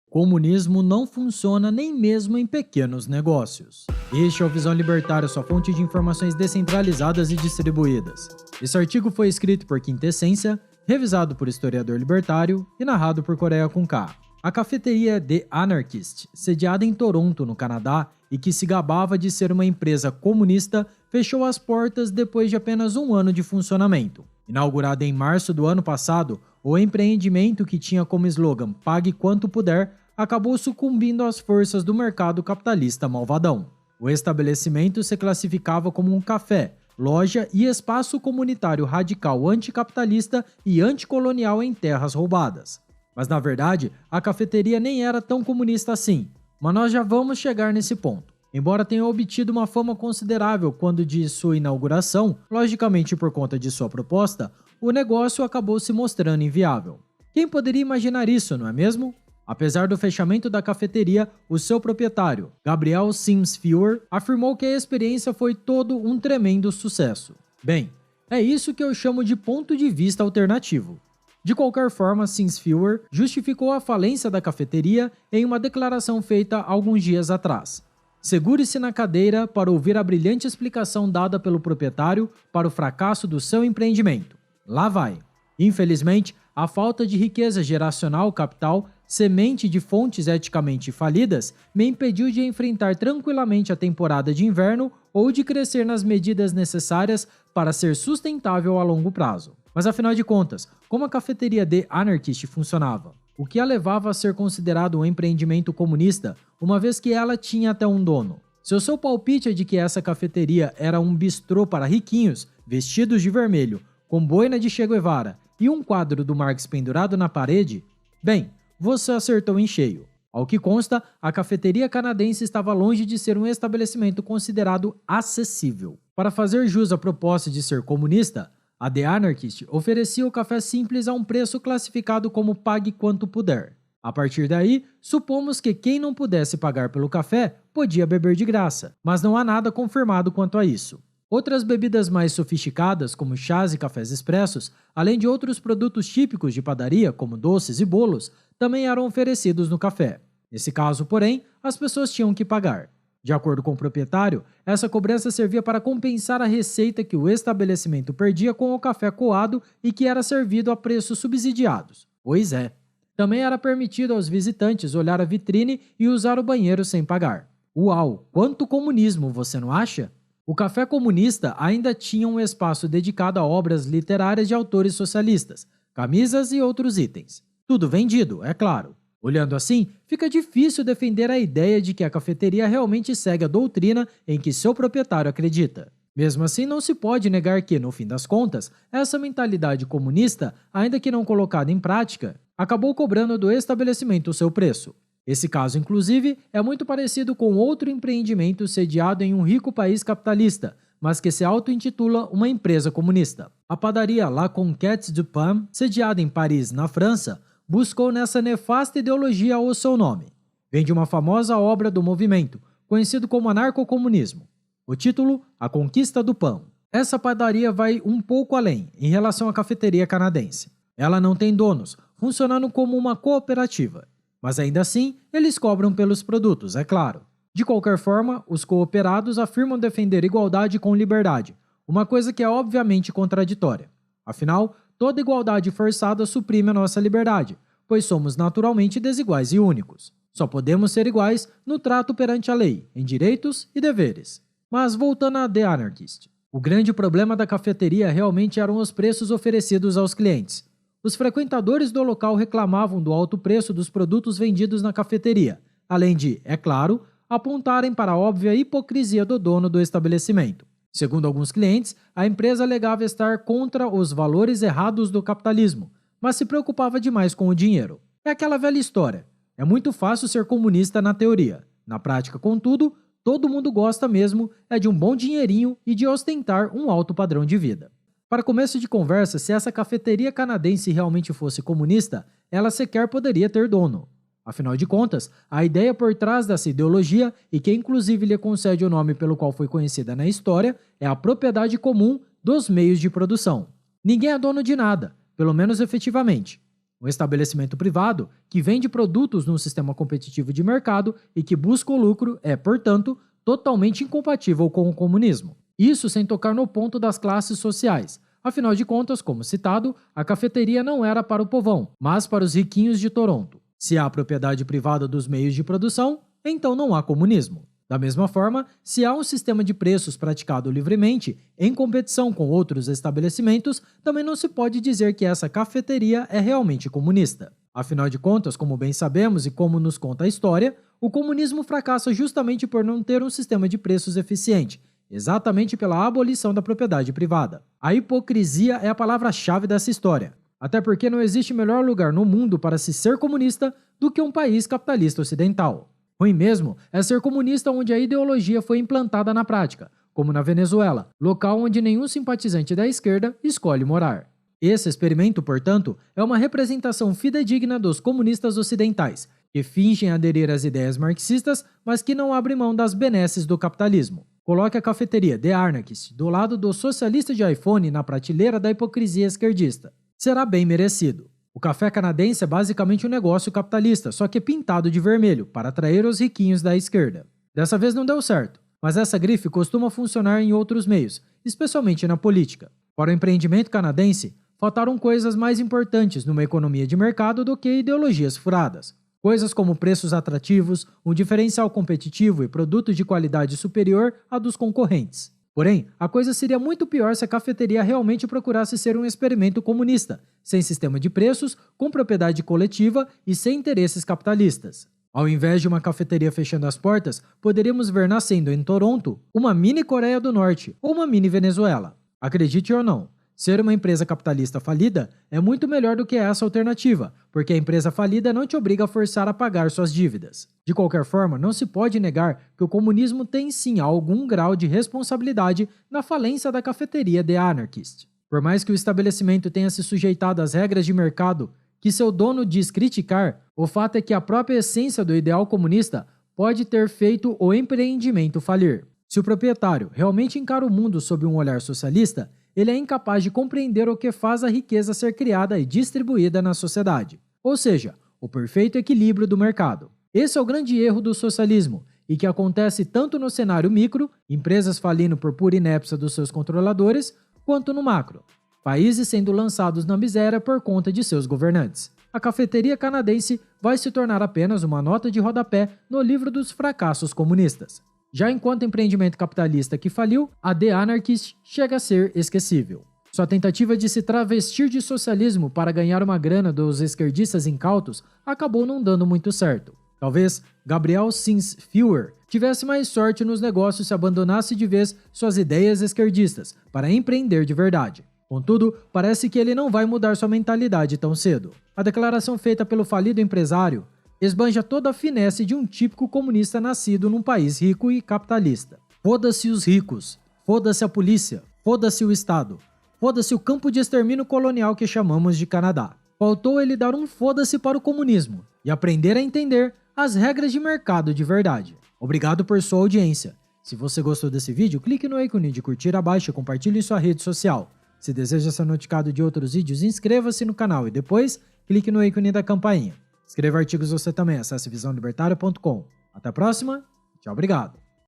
Comunismo não funciona nem mesmo em pequenos negócios. Este é o Visão Libertária, sua fonte de informações descentralizadas e distribuídas. Esse artigo foi escrito por Quintessência, revisado por historiador libertário e narrado por Coreia com K. A cafeteria The Anarchist, sediada em Toronto, no Canadá, e que se gabava de ser uma empresa comunista, fechou as portas depois de apenas um ano de funcionamento. Inaugurada em março do ano passado, o empreendimento, que tinha como slogan "Pague quanto puder", acabou sucumbindo às forças do mercado capitalista malvadão. O estabelecimento se classificava como um café, loja e espaço comunitário radical anticapitalista e anticolonial em terras roubadas. Mas na verdade, a cafeteria nem era tão comunista assim, mas nós já vamos chegar nesse ponto. Embora tenha obtido uma fama considerável quando de sua inauguração, logicamente por conta de sua proposta, o negócio acabou se mostrando inviável. Quem poderia imaginar isso, não é mesmo? Apesar do fechamento da cafeteria, o seu proprietário, Gabriel Sims Fewer, afirmou que a experiência foi todo um tremendo sucesso. Bem, é isso que eu chamo de ponto de vista alternativo. De qualquer forma, Sims Fewer justificou a falência da cafeteria em uma declaração feita alguns dias atrás. Segure-se na cadeira para ouvir a brilhante explicação dada pelo proprietário para o fracasso do seu empreendimento. Lá vai. Infelizmente, a falta de riqueza geracional capital, semente de fontes eticamente falidas, me impediu de enfrentar tranquilamente a temporada de inverno ou de crescer nas medidas necessárias para ser sustentável a longo prazo. Mas afinal de contas, como a cafeteria The Anarchist funcionava? O que a levava a ser considerado um empreendimento comunista, uma vez que ela tinha até um dono? Se o seu palpite é de que essa cafeteria era um bistrô para riquinhos, vestidos de vermelho, com boina de Che Guevara e um quadro do Marx pendurado na parede, bem, você acertou em cheio. Ao que consta, a cafeteria canadense estava longe de ser um estabelecimento considerado acessível. Para fazer jus à proposta de ser comunista, a The Anarchist oferecia o café simples a um preço classificado como "pague quanto puder". A partir daí, supomos que quem não pudesse pagar pelo café podia beber de graça, mas não há nada confirmado quanto a isso. Outras bebidas mais sofisticadas, como chás e cafés expressos, além de outros produtos típicos de padaria, como doces e bolos, também eram oferecidos no café. Nesse caso, porém, as pessoas tinham que pagar. De acordo com o proprietário, essa cobrança servia para compensar a receita que o estabelecimento perdia com o café coado e que era servido a preços subsidiados. Pois é. Também era permitido aos visitantes olhar a vitrine e usar o banheiro sem pagar. Uau, quanto comunismo, você não acha? O café comunista ainda tinha um espaço dedicado a obras literárias de autores socialistas, camisas e outros itens. Tudo vendido, é claro. Olhando assim, fica difícil defender a ideia de que a cafeteria realmente segue a doutrina em que seu proprietário acredita. Mesmo assim, não se pode negar que, no fim das contas, essa mentalidade comunista, ainda que não colocada em prática, acabou cobrando do estabelecimento o seu preço. Esse caso, inclusive, é muito parecido com outro empreendimento sediado em um rico país capitalista, mas que se auto-intitula uma empresa comunista. A padaria La Conquête du Pain, sediada em Paris, na França, buscou nessa nefasta ideologia o seu nome. Vem de uma famosa obra do movimento, conhecido como anarcocomunismo. O título, A Conquista do Pão. Essa padaria vai um pouco além em relação à cafeteria canadense. Ela não tem donos, funcionando como uma cooperativa. Mas ainda assim, eles cobram pelos produtos, é claro. De qualquer forma, os cooperados afirmam defender igualdade com liberdade, uma coisa que é obviamente contraditória. Afinal, toda igualdade forçada suprime a nossa liberdade, pois somos naturalmente desiguais e únicos. Só podemos ser iguais no trato perante a lei, em direitos e deveres. Mas voltando a The Anarchist, o grande problema da cafeteria realmente eram os preços oferecidos aos clientes. Os frequentadores do local reclamavam do alto preço dos produtos vendidos na cafeteria, além de, é claro, apontarem para a óbvia hipocrisia do dono do estabelecimento. Segundo alguns clientes, a empresa alegava estar contra os valores errados do capitalismo, mas se preocupava demais com o dinheiro. É aquela velha história. É muito fácil ser comunista na teoria. Na prática, contudo, todo mundo gosta mesmo é de um bom dinheirinho e de ostentar um alto padrão de vida. Para começo de conversa, se essa cafeteria canadense realmente fosse comunista, ela sequer poderia ter dono. Afinal de contas, a ideia por trás dessa ideologia, e que inclusive lhe concede o nome pelo qual foi conhecida na história, é a propriedade comum dos meios de produção. Ninguém é dono de nada, pelo menos efetivamente. Um estabelecimento privado que vende produtos num sistema competitivo de mercado e que busca o lucro é, portanto, totalmente incompatível com o comunismo. Isso sem tocar no ponto das classes sociais. Afinal de contas, como citado, a cafeteria não era para o povão, mas para os riquinhos de Toronto. Se há propriedade privada dos meios de produção, então não há comunismo. Da mesma forma, se há um sistema de preços praticado livremente, em competição com outros estabelecimentos, também não se pode dizer que essa cafeteria é realmente comunista. Afinal de contas, como bem sabemos e como nos conta a história, o comunismo fracassa justamente por não ter um sistema de preços eficiente, exatamente pela abolição da propriedade privada. A hipocrisia é a palavra-chave dessa história, até porque não existe melhor lugar no mundo para se ser comunista do que um país capitalista ocidental. Ruim mesmo é ser comunista onde a ideologia foi implantada na prática, como na Venezuela, local onde nenhum simpatizante da esquerda escolhe morar. Esse experimento, portanto, é uma representação fidedigna dos comunistas ocidentais, que fingem aderir às ideias marxistas, mas que não abrem mão das benesses do capitalismo. Coloque a cafeteria The Anarchist do lado do socialista de iPhone na prateleira da hipocrisia esquerdista. Será bem merecido. O café canadense é basicamente um negócio capitalista, só que pintado de vermelho, para atrair os riquinhos da esquerda. Dessa vez não deu certo, mas essa grife costuma funcionar em outros meios, especialmente na política. Para o empreendimento canadense, faltaram coisas mais importantes numa economia de mercado do que ideologias furadas. Coisas como preços atrativos, um diferencial competitivo e produtos de qualidade superior à dos concorrentes. Porém, a coisa seria muito pior se a cafeteria realmente procurasse ser um experimento comunista, sem sistema de preços, com propriedade coletiva e sem interesses capitalistas. Ao invés de uma cafeteria fechando as portas, poderíamos ver nascendo em Toronto uma mini Coreia do Norte ou uma mini Venezuela. Acredite ou não, ser uma empresa capitalista falida é muito melhor do que essa alternativa, porque a empresa falida não te obriga a forçar a pagar suas dívidas. De qualquer forma, não se pode negar que o comunismo tem sim algum grau de responsabilidade na falência da cafeteria The Anarchist. Por mais que o estabelecimento tenha se sujeitado às regras de mercado que seu dono diz criticar, o fato é que a própria essência do ideal comunista pode ter feito o empreendimento falir. Se o proprietário realmente encara o mundo sob um olhar socialista, ele é incapaz de compreender o que faz a riqueza ser criada e distribuída na sociedade, ou seja, o perfeito equilíbrio do mercado. Esse é o grande erro do socialismo, e que acontece tanto no cenário micro, empresas falindo por pura inépcia dos seus controladores, quanto no macro, países sendo lançados na miséria por conta de seus governantes. A cafeteria canadense vai se tornar apenas uma nota de rodapé no livro dos fracassos comunistas. Já enquanto empreendimento capitalista que faliu, a The Anarchist chega a ser esquecível. Sua tentativa de se travestir de socialismo para ganhar uma grana dos esquerdistas incautos acabou não dando muito certo. Talvez Gabriel Sims Feuer tivesse mais sorte nos negócios se abandonasse de vez suas ideias esquerdistas para empreender de verdade. Contudo, parece que ele não vai mudar sua mentalidade tão cedo. A declaração feita pelo falido empresário esbanja toda a finesse de um típico comunista nascido num país rico e capitalista. Foda-se os ricos, foda-se a polícia, foda-se o Estado, foda-se o campo de extermínio colonial que chamamos de Canadá. Faltou ele dar um foda-se para o comunismo e aprender a entender as regras de mercado de verdade. Obrigado por sua audiência. Se você gostou desse vídeo, clique no ícone de curtir abaixo e compartilhe em sua rede social. Se deseja ser notificado de outros vídeos, inscreva-se no canal e depois clique no ícone da campainha. Escreva artigos você também, acesse visãolibertaria.com. Até a próxima, tchau, obrigado.